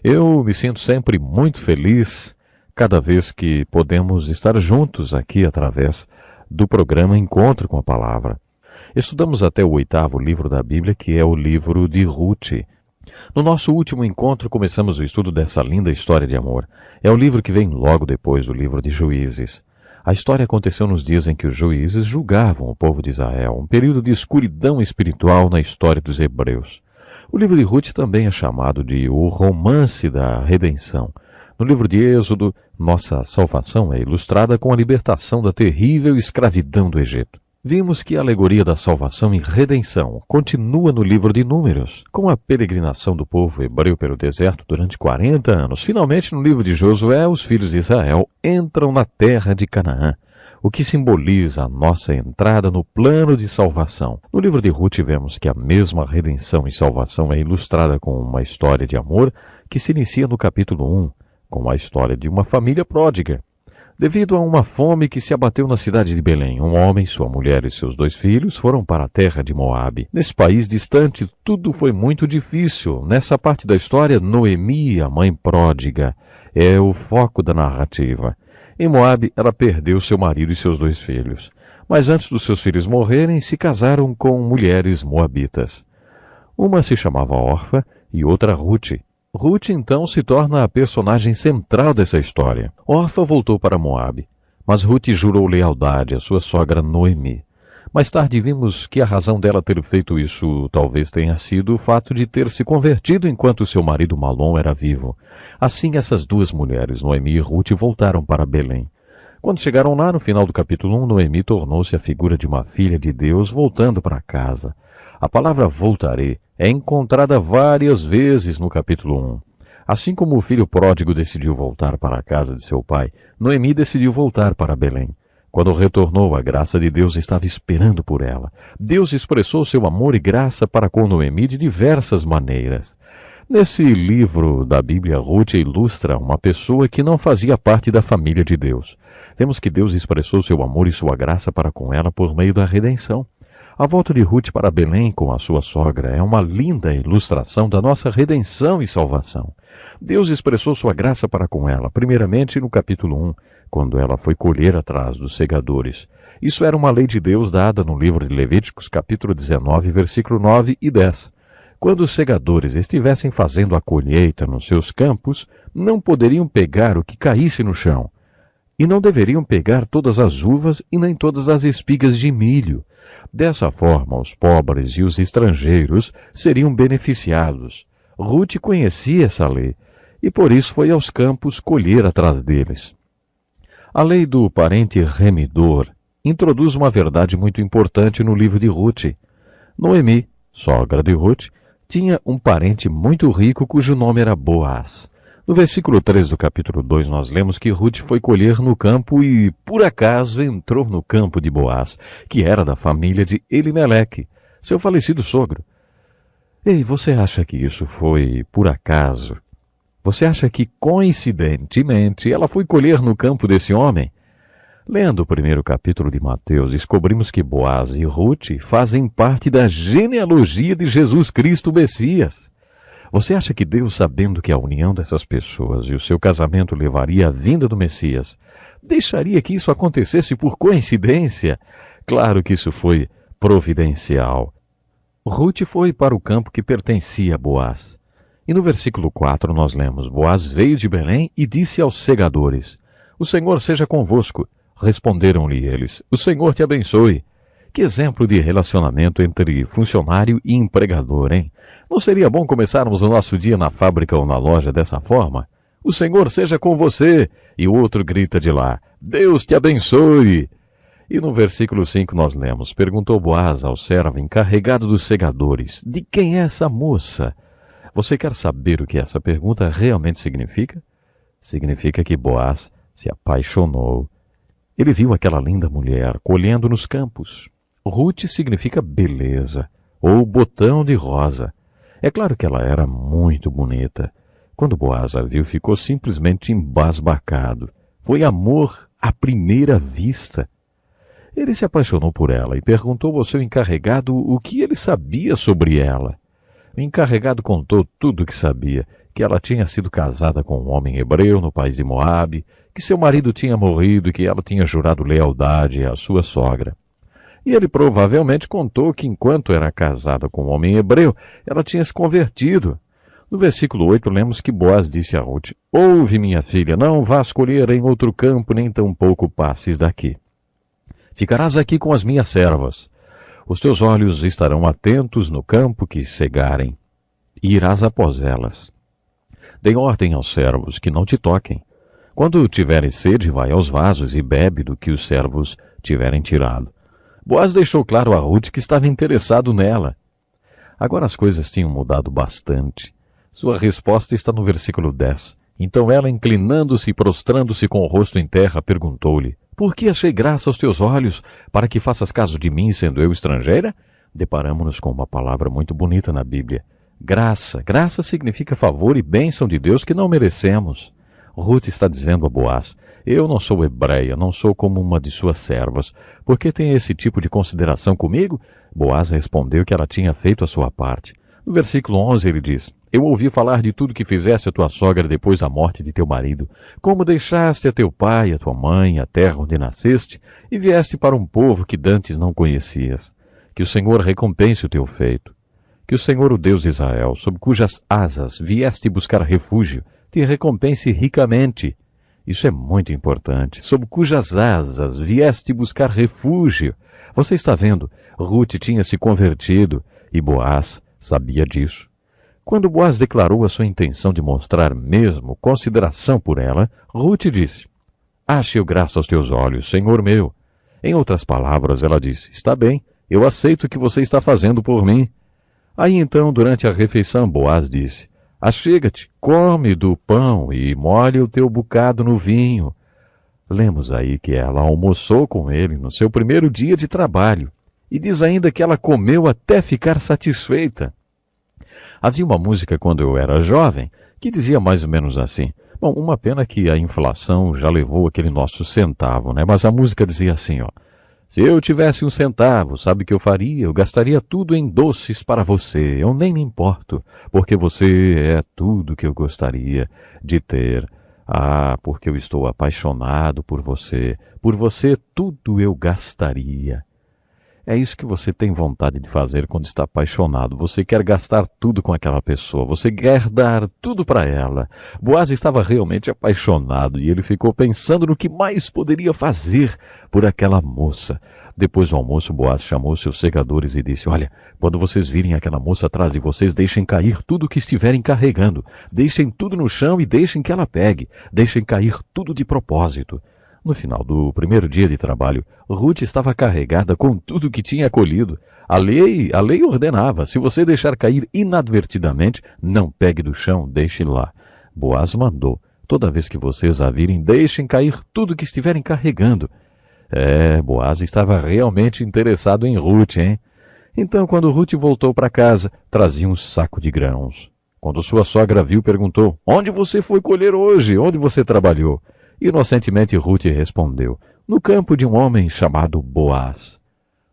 Eu me sinto sempre muito feliz cada vez que podemos estar juntos aqui através do programa Encontro com a Palavra. Estudamos até o 8º livro da Bíblia, que é o livro de Ruth. No nosso último encontro, começamos o estudo dessa linda história de amor. É o livro que vem logo depois do livro de Juízes. A história aconteceu nos dias em que os juízes julgavam o povo de Israel, um período de escuridão espiritual na história dos hebreus. O livro de Ruth também é chamado de o romance da redenção. No livro de Êxodo, nossa salvação é ilustrada com a libertação da terrível escravidão do Egito. Vimos que a alegoria da salvação e redenção continua no livro de Números, com a peregrinação do povo hebreu pelo deserto durante 40 anos. Finalmente, no livro de Josué, os filhos de Israel entram na terra de Canaã, o que simboliza a nossa entrada no plano de salvação. No livro de Ruth vemos que a mesma redenção e salvação é ilustrada com uma história de amor que se inicia no capítulo 1, com a história de uma família pródiga. Devido a uma fome que se abateu na cidade de Belém, um homem, sua mulher e seus 2 filhos foram para a terra de Moabe. Nesse país distante, tudo foi muito difícil. Nessa parte da história, Noemi, a mãe pródiga, é o foco da narrativa. Em Moabe, ela perdeu seu marido e seus 2 filhos. Mas antes dos seus filhos morrerem, se casaram com mulheres moabitas. Uma se chamava Orfa e outra Ruth. Ruth, então, se torna a personagem central dessa história. Orfa voltou para Moabe, mas Ruth jurou lealdade à sua sogra Noemi. Mais tarde vimos que a razão dela ter feito isso talvez tenha sido o fato de ter se convertido enquanto seu marido Malom era vivo. Assim, essas 2 mulheres, Noemi e Ruth, voltaram para Belém. Quando chegaram lá, no final do capítulo 1, Noemi tornou-se a figura de uma filha de Deus voltando para casa. A palavra voltarei é encontrada várias vezes no capítulo 1. Assim como o filho pródigo decidiu voltar para a casa de seu pai, Noemi decidiu voltar para Belém. Quando retornou, a graça de Deus estava esperando por ela. Deus expressou seu amor e graça para com Noemi de diversas maneiras. Nesse livro da Bíblia, Ruth ilustra uma pessoa que não fazia parte da família de Deus. Vemos que Deus expressou seu amor e sua graça para com ela por meio da redenção. A volta de Ruth para Belém com a sua sogra é uma linda ilustração da nossa redenção e salvação. Deus expressou sua graça para com ela, primeiramente no capítulo 1, quando ela foi colher atrás dos segadores. Isso era uma lei de Deus dada no livro de Levíticos, capítulo 19, versículo 9 e 10. Quando os segadores estivessem fazendo a colheita nos seus campos, não poderiam pegar o que caísse no chão. E não deveriam pegar todas as uvas e nem todas as espigas de milho. Dessa forma, os pobres e os estrangeiros seriam beneficiados. Ruth conhecia essa lei e por isso foi aos campos colher atrás deles. A lei do parente remidor introduz uma verdade muito importante no livro de Ruth. Noemi, sogra de Ruth, tinha um parente muito rico cujo nome era Boaz. No versículo 3 do capítulo 2, nós lemos que Ruth foi colher no campo e, por acaso, entrou no campo de Boaz, que era da família de Elimeleque, seu falecido sogro. Ei, você acha que isso foi por acaso? Você acha que, coincidentemente, ela foi colher no campo desse homem? Lendo o 1º capítulo de Mateus, descobrimos que Boaz e Ruth fazem parte da genealogia de Jesus Cristo, o Messias. Você acha que Deus, sabendo que a união dessas pessoas e o seu casamento levaria à vinda do Messias, deixaria que isso acontecesse por coincidência? Claro que isso foi providencial. Ruth foi para o campo que pertencia a Boaz. E no versículo 4 nós lemos: Boaz veio de Belém e disse aos segadores: O Senhor seja convosco. Responderam-lhe eles: O Senhor te abençoe. Que exemplo de relacionamento entre funcionário e empregador, hein? Não seria bom começarmos o nosso dia na fábrica ou na loja dessa forma? O Senhor seja com você. E o outro grita de lá: Deus te abençoe. E no versículo 5 nós lemos: Perguntou Boaz ao servo encarregado dos segadores: De quem é essa moça? Você quer saber o que essa pergunta realmente significa? Significa que Boaz se apaixonou. Ele viu aquela linda mulher colhendo nos campos. Ruth significa beleza, ou botão de rosa. É claro que ela era muito bonita. Quando Boaz a viu, ficou simplesmente embasbacado. Foi amor à primeira vista. Ele se apaixonou por ela e perguntou ao seu encarregado o que ele sabia sobre ela. O encarregado contou tudo o que sabia, que ela tinha sido casada com um homem hebreu no país de Moabe, que seu marido tinha morrido e que ela tinha jurado lealdade à sua sogra. E ele provavelmente contou que enquanto era casada com um homem hebreu, ela tinha se convertido. No versículo 8, lemos que Boaz disse a Ruth: Ouve, minha filha, não vás colher em outro campo, nem tampouco passes daqui. Ficarás aqui com as minhas servas. Os teus olhos estarão atentos no campo que cegarem, e irás após elas. Dê ordem aos servos que não te toquem. Quando tiveres sede, vai aos vasos e bebe do que os servos tiverem tirado. Boaz deixou claro a Ruth que estava interessado nela. Agora as coisas tinham mudado bastante. Sua resposta está no versículo 10. Então ela, inclinando-se e prostrando-se com o rosto em terra, perguntou-lhe: Por que achei graça aos teus olhos, para que faças caso de mim, sendo eu estrangeira? Deparamos-nos com uma palavra muito bonita na Bíblia. Graça. Graça significa favor e bênção de Deus que não merecemos. Ruth está dizendo a Boaz: Eu não sou hebreia, não sou como uma de suas servas. Por que tem esse tipo de consideração comigo? Boaz respondeu que ela tinha feito a sua parte. No versículo 11 ele diz: Eu ouvi falar de tudo que fizeste a tua sogra depois da morte de teu marido, como deixaste a teu pai, a tua mãe, a terra onde nasceste, e vieste para um povo que dantes não conhecias. Que o Senhor recompense o teu feito. Que o Senhor, o Deus de Israel, sob cujas asas vieste buscar refúgio, te recompense ricamente. Isso é muito importante. Sob cujas asas vieste buscar refúgio. Você está vendo? Ruth tinha se convertido e Boaz sabia disso. Quando Boaz declarou a sua intenção de mostrar mesmo consideração por ela, Ruth disse: Ache eu graça aos teus olhos, Senhor meu. Em outras palavras, ela disse: Está bem, eu aceito o que você está fazendo por mim. Aí então, durante a refeição, Boaz disse: Achega-te, come do pão e molhe o teu bocado no vinho. Lemos aí que ela almoçou com ele no seu primeiro dia de trabalho. E diz ainda que ela comeu até ficar satisfeita. Havia uma música quando eu era jovem que dizia mais ou menos assim. Bom, uma pena que a inflação já levou aquele nosso centavo, né? Mas a música dizia assim, ó: Se eu tivesse um centavo, sabe o que eu faria? Eu gastaria tudo em doces para você. Eu nem me importo, porque você é tudo que eu gostaria de ter. Ah, porque eu estou apaixonado por você. Por você tudo eu gastaria. É isso que você tem vontade de fazer quando está apaixonado. Você quer gastar tudo com aquela pessoa. Você quer dar tudo para ela. Boaz estava realmente apaixonado e ele ficou pensando no que mais poderia fazer por aquela moça. Depois do almoço, Boaz chamou seus segadores e disse: Olha, quando vocês virem aquela moça atrás de vocês, deixem cair tudo o que estiverem carregando. Deixem tudo no chão e deixem que ela pegue. Deixem cair tudo de propósito. No final do primeiro dia de trabalho, Ruth estava carregada com tudo que tinha colhido. A lei ordenava: se você deixar cair inadvertidamente, não pegue do chão, deixe lá. Boaz mandou: toda vez que vocês a virem, deixem cair tudo que estiverem carregando. Boaz estava realmente interessado em Ruth, hein? Então, quando Ruth voltou para casa, trazia um saco de grãos. Quando sua sogra viu, perguntou: Onde você foi colher hoje? Onde você trabalhou? Inocentemente Ruth respondeu: No campo de um homem chamado Boaz.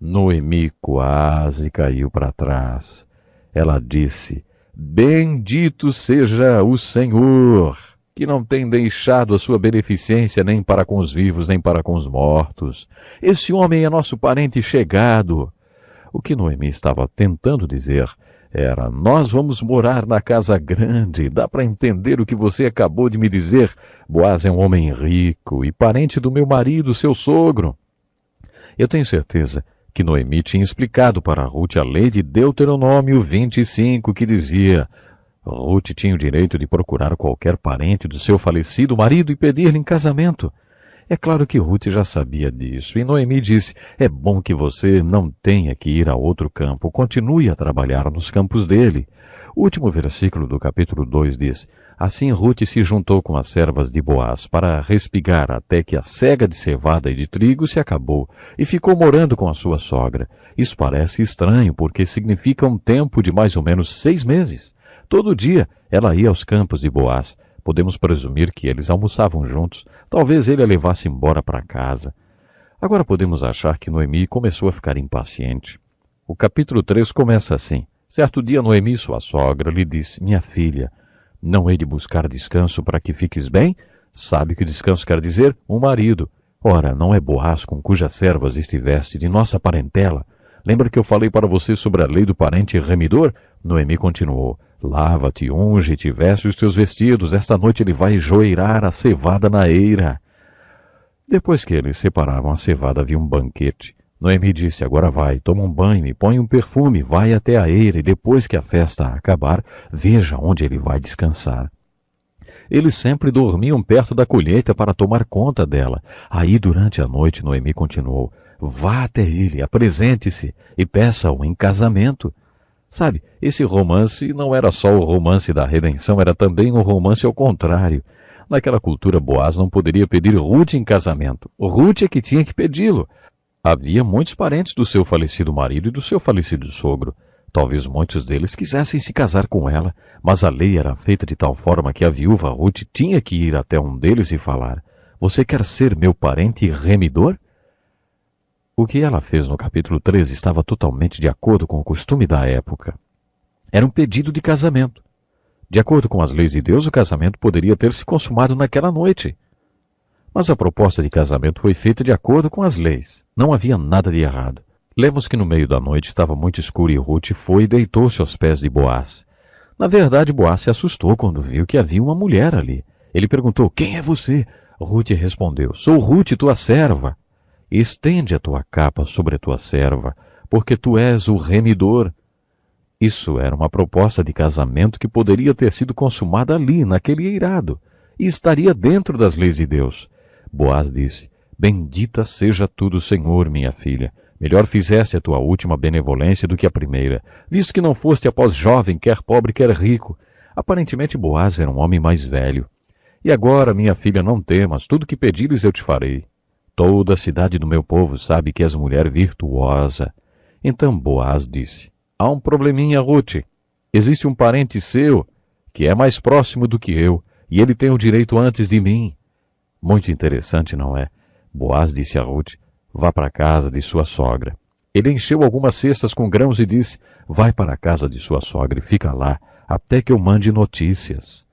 Noemi quase caiu para trás. Ela disse: Bendito seja o Senhor, que não tem deixado a sua beneficência nem para com os vivos, nem para com os mortos. Esse homem é nosso parente chegado. O que Noemi estava tentando dizer era: nós vamos morar na casa grande. Dá para entender o que você acabou de me dizer. Boaz é um homem rico e parente do meu marido, seu sogro. Eu tenho certeza que Noemi tinha explicado para Ruth a lei de Deuteronômio 25, que dizia: Ruth tinha o direito de procurar qualquer parente do seu falecido marido e pedir-lhe em casamento. É claro que Ruth já sabia disso, e Noemi disse: é bom que você não tenha que ir a outro campo, continue a trabalhar nos campos dele. O último versículo do capítulo 2 diz: assim Ruth se juntou com as servas de Boaz para respigar até que a cega de cevada e de trigo se acabou, e ficou morando com a sua sogra. Isso parece estranho, porque significa um tempo de mais ou menos 6 meses. Todo dia ela ia aos campos de Boaz. Podemos presumir que eles almoçavam juntos. Talvez ele a levasse embora para casa. Agora podemos achar que Noemi começou a ficar impaciente. O capítulo 3 começa assim: certo dia Noemi, sua sogra, lhe disse: minha filha, Não hei de buscar descanso para que fiques bem? Sabe que o descanso quer dizer um marido. Ora, não é Boaz com cujas servas estiveste de nossa parentela? Lembra que eu falei para você sobre a lei do parente remidor? Noemi continuou. Lava-te, unge-te, veste os teus vestidos. Esta noite ele vai joeirar a cevada na eira. Depois que eles separavam a cevada, havia um banquete. Noemi disse, agora vai, toma um banho e põe um perfume, vai até a eira e depois que a festa acabar, veja onde ele vai descansar. Eles sempre dormiam perto da colheita para tomar conta dela. Aí, durante a noite, Noemi continuou, vá até ele, apresente-se e peça-o em casamento. Sabe, esse romance não era só o romance da redenção, era também um romance ao contrário. Naquela cultura, Boaz não poderia pedir Ruth em casamento. Ruth é que tinha que pedi-lo. Havia muitos parentes do seu falecido marido e do seu falecido sogro. Talvez muitos deles quisessem se casar com ela, mas a lei era feita de tal forma que a viúva Ruth tinha que ir até um deles e falar, você quer ser meu parente remidor? O que ela fez no capítulo 13 estava totalmente de acordo com o costume da época. Era um pedido de casamento. De acordo com as leis de Deus, o casamento poderia ter se consumado naquela noite. Mas a proposta de casamento foi feita de acordo com as leis. Não havia nada de errado. Lemos que no meio da noite estava muito escuro e Ruth foi e deitou-se aos pés de Boaz. Na verdade, Boaz se assustou quando viu que havia uma mulher ali. Ele perguntou, quem é você? Ruth respondeu, sou Ruth, tua serva. Estende a tua capa sobre a tua serva, porque tu és o remidor. Isso era uma proposta de casamento que poderia ter sido consumada ali, naquele eirado, e estaria dentro das leis de Deus. Boaz disse, bendita seja tu do Senhor, minha filha. Melhor fizeste a tua última benevolência do que a primeira, visto que não foste após jovem, quer pobre, quer rico. Aparentemente Boaz era um homem mais velho. E agora, minha filha, não temas, tudo que pedires eu te farei. Toda a cidade do meu povo sabe que és mulher virtuosa. Então Boaz disse, há um probleminha, Ruth. Existe um parente seu que é mais próximo do que eu, e ele tem o direito antes de mim. Muito interessante, não é? Boaz disse a Ruth, vá para a casa de sua sogra. Ele encheu algumas cestas com grãos e disse, vai para a casa de sua sogra e fica lá, até que eu mande notícias.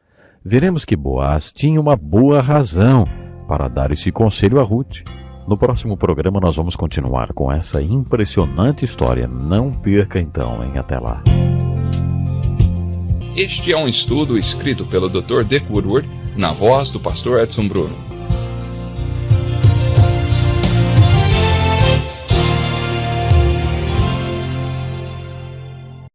Veremos que Boaz tinha uma boa razão para dar esse conselho a Ruth. No próximo programa nós vamos continuar com essa impressionante história. Não perca então, hein? Até lá. Este é um estudo escrito pelo Dr. Dick Woodward, na voz do pastor Edson Bruno.